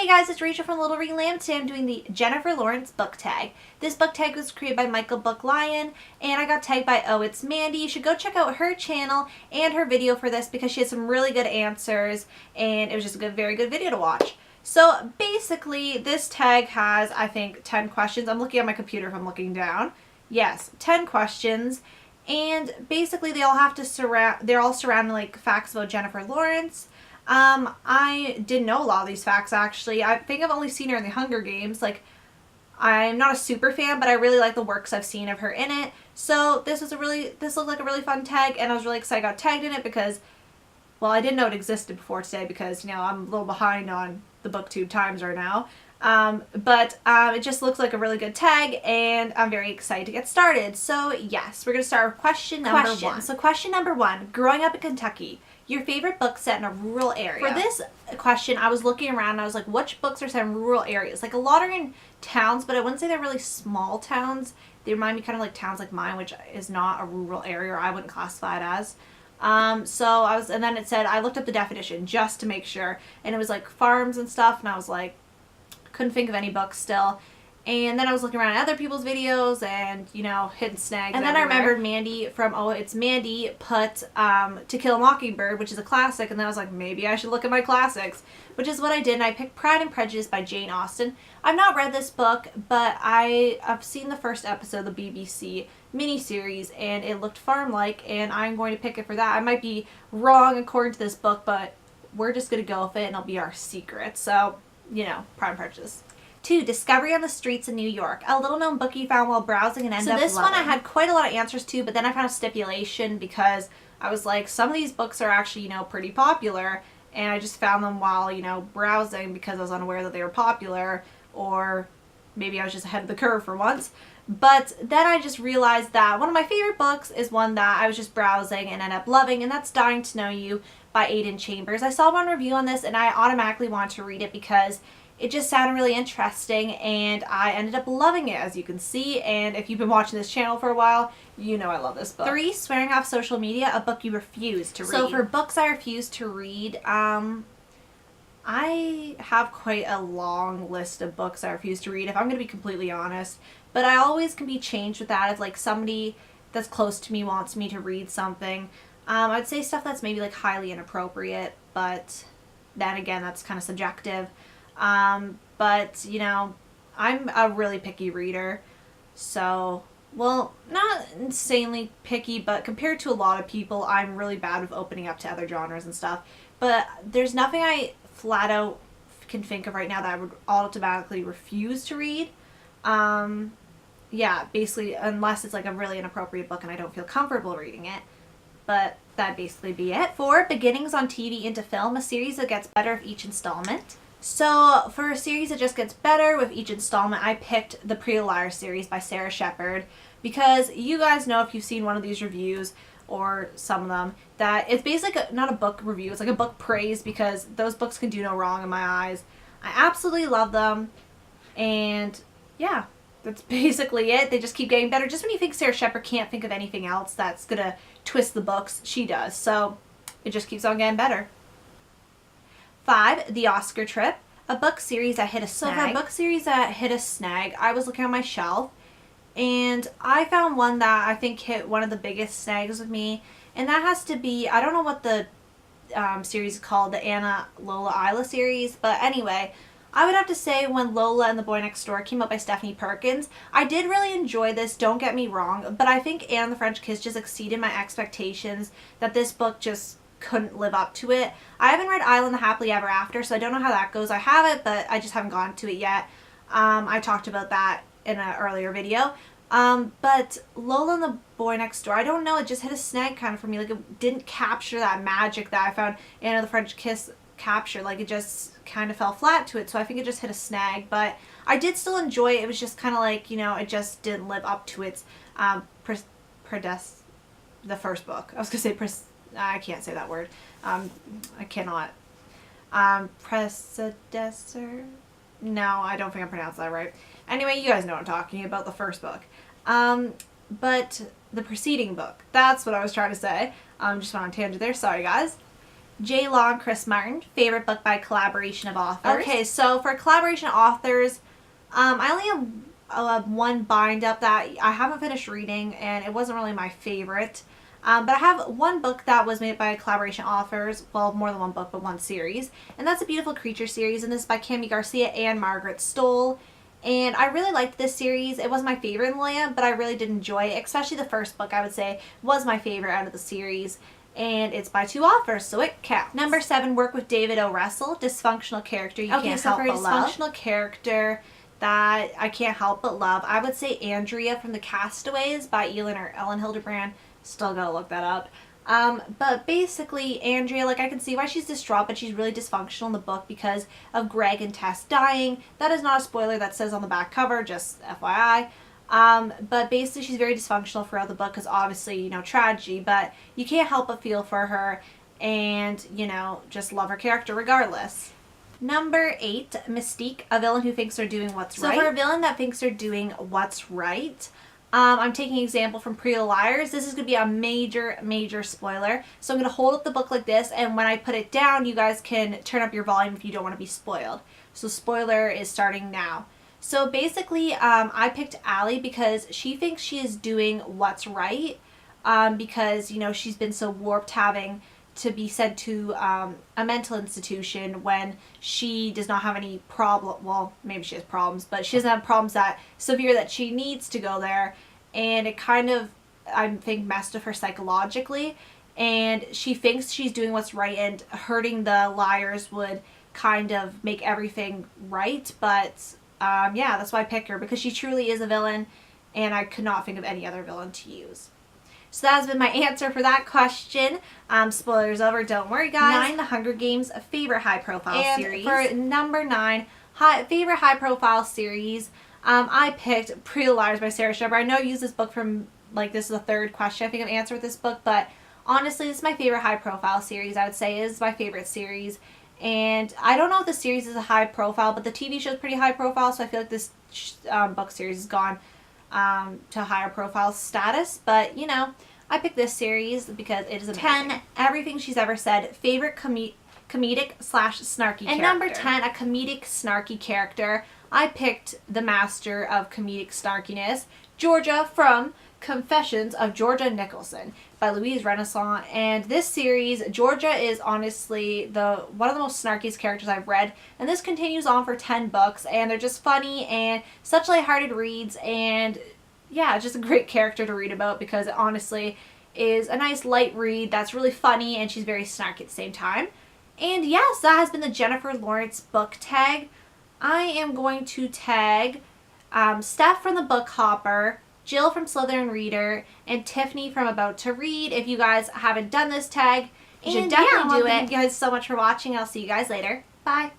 Hey guys, it's Rachel from Little Ring Lamb. Today I'm doing the Jennifer Lawrence book tag. This book tag was created by Michael Book Lion, and I got tagged by Oh It's Mandy. You should go check out her channel and her video for this because she has some really good answers, and it was just a very good video to watch. So basically, this tag has, I think, 10 questions. I'm looking at my computer if I'm looking down. Yes, 10 questions. And basically, they all have to they're all surrounding like facts about Jennifer Lawrence. I didn't know a lot of these facts actually. I think I've only seen her in the Hunger Games. Like, I'm not a super fan, but I really like the works I've seen of her in it. So this looked like a really fun tag, and I was really excited I got tagged in it because, well, I didn't know it existed before today because, you know, I'm a little behind on the BookTube times right now. But it just looks like a really good tag, and I'm very excited to get started. So yes, we're going to start with question number one. So question number one, growing up in Kentucky, your favorite book set in a rural area. For this question, I was looking around and I was like, which books are set in rural areas? Like, a lot are in towns, but I wouldn't say they're really small towns. They remind me kind of like towns like mine, which is not a rural area, or I wouldn't classify it as. And then it said, I looked up the definition just to make sure, and it was like farms and stuff, and I was like, couldn't think of any books still. And then I was looking around at other people's videos and, you know, hidden snags. And then I remembered Mandy from Oh It's Mandy put To Kill a Mockingbird, which is a classic, and then I was like, maybe I should look at my classics, which is what I did, and I picked Pride and Prejudice by Jane Austen. I've not read this book, but I've seen the first episode of the BBC miniseries, and it looked farm-like, and I'm going to pick it for that. I might be wrong according to this book, but we're just going to go with it, and it'll be our secret. So, you know, Pride and Prejudice. 2. Discovery on the Streets in New York. A little-known book you found while browsing and ended up loving. So this one I had quite a lot of answers to, but then I found a stipulation because I was like, some of these books are actually, you know, pretty popular, and I just found them while, you know, browsing because I was unaware that they were popular, or maybe I was just ahead of the curve for once. But then I just realized that one of my favorite books is one that I was just browsing and ended up loving, and that's Dying to Know You by Aidan Chambers. I saw one review on this, and I automatically wanted to read it because it just sounded really interesting, and I ended up loving it, as you can see. And if you've been watching this channel for a while, you know I love this book. 3. Swearing Off Social Media, a book you refuse to read. So for books I refuse to read, I have quite a long list of books I refuse to read, if I'm going to be completely honest. But I always can be changed with that if, like, somebody that's close to me wants me to read something. I'd say stuff that's maybe, like, highly inappropriate, but then again, that's kind of subjective. But, you know, I'm a really picky reader, so, well, not insanely picky, but compared to a lot of people, I'm really bad with opening up to other genres and stuff. But there's nothing I flat out can think of right now that I would automatically refuse to read. Yeah, basically, unless it's like a really inappropriate book and I don't feel comfortable reading it. But that'd basically be it. 4. Beginnings on TV into Film, a series that gets better with each installment. So for a series that just gets better with each installment, I picked the Pretty Little Liars series by Sarah Shepard, because you guys know, if you've seen one of these reviews, or some of them, that it's basically not a book review, it's like a book praise, because those books can do no wrong in my eyes. I absolutely love them, and yeah, that's basically it. They just keep getting better. Just when you think Sarah Shepard can't think of anything else that's gonna twist the books, she does. So it just keeps on getting better. 5. The Oscar Trip, a book series that hit a snag. So for a book series that hit a snag, I was looking on my shelf, and I found one that I think hit one of the biggest snags with me, and that has to be, I don't know what the series is called, the Anna Lola Isla series, but anyway, I would have to say When Lola and the Boy Next Door came out by Stephanie Perkins. I did really enjoy this, don't get me wrong, but I think Anne and the French Kiss just exceeded my expectations, that this book just couldn't live up to it. I haven't read Island the Happily Ever After, so I don't know how that goes. I have it, but I just haven't gotten to it yet. I talked about that in an earlier video. But Lola and the Boy Next Door, I don't know, it just hit a snag kind of for me. Like, it didn't capture that magic that I found Anna the French Kiss captured. Like, it just kind of fell flat to it, so I think it just hit a snag. But I did still enjoy it. It was just kind of like, you know, it just didn't live up to its the first book. I was going to say I can't say that word. I cannot. Predecessor? No, I don't think I pronounced that right. Anyway, you guys know what I'm talking about, the first book. But the preceding book, that's what I was trying to say. Just went on a tangent there, sorry guys. J. Law and Chris Martin. Favorite book by collaboration of authors. Okay, so for collaboration authors, I only have one bind up that I haven't finished reading, and it wasn't really my favorite. But I have one book that was made by collaboration authors, well, more than one book, but one series, and that's a Beautiful Creature series, and this is by Cami Garcia and Margaret Stoll. And I really liked this series. It wasn't my favorite in Leia, but I really did enjoy it, especially the first book, I would say, was my favorite out of the series. And it's by two authors, so it counts. Number 7, Work with David O. Russell, dysfunctional character you can't help but love. Okay, so for a dysfunctional character that I can't help but love, I would say Andrea from The Castaways by Ellen Hildebrand. Still gotta look that up. But basically, Andrea, like, I can see why she's distraught, but she's really dysfunctional in the book because of Greg and Tess dying. That is not a spoiler, that says on the back cover, just FYI. But basically she's very dysfunctional throughout the book because obviously, you know, tragedy, but you can't help but feel for her and, you know, just love her character regardless. Number 8, Mystique, a villain who thinks they're doing what's right. So for a villain that thinks they're doing what's right, I'm taking an example from Pretty Little Liars. This is going to be a major spoiler. So I'm going to hold up the book like this, and when I put it down, you guys can turn up your volume if you don't want to be spoiled. So spoiler is starting now. So basically, I picked Allie because she thinks she is doing what's right, because, you know, she's been so warped having to be sent to a mental institution when she does not have any problem. Well, maybe she has problems, but she doesn't have problems that severe that she needs to go there. And it kind of, I think, messed with her psychologically. And she thinks she's doing what's right, and hurting the liars would kind of make everything right. But yeah, that's why I picked her, because she truly is a villain, and I could not think of any other villain to use. So that has been my answer for that question. Spoilers over, don't worry guys. 9, The Hunger Games, a favorite high-profile series. And for number 9, favorite high-profile series, I picked Pretty Little Liars by Sarah Schreiber. I know I used this book from, like, this is the 3rd question I think I've answered with this book, but honestly, this is my favorite high-profile series. I would say it is my favorite series. And I don't know if the series is a high-profile, but the TV show is pretty high-profile, so I feel like this book series has gone to higher profile status, but you know, I picked this series because it is amazing. 10, Everything She's Ever Said, favorite comedic / snarky character. And number 10, a comedic snarky character. I picked the master of comedic snarkiness, Georgia from Confessions of Georgia Nicholson by Louise Renaissance. And this series, Georgia is honestly one of the most snarkiest characters I've read, and this continues on for 10 books, and they're just funny and such lighthearted reads, and yeah, just a great character to read about because it honestly is a nice light read that's really funny, and she's very snarky at the same time. And yes, that has been the Jennifer Lawrence book tag. I am going to tag Steph from the Book Hopper, Jill from Slytherin Reader, and Tiffany from About to Read. If you guys haven't done this tag, you should definitely do it. Thank you guys so much for watching. I'll see you guys later. Bye.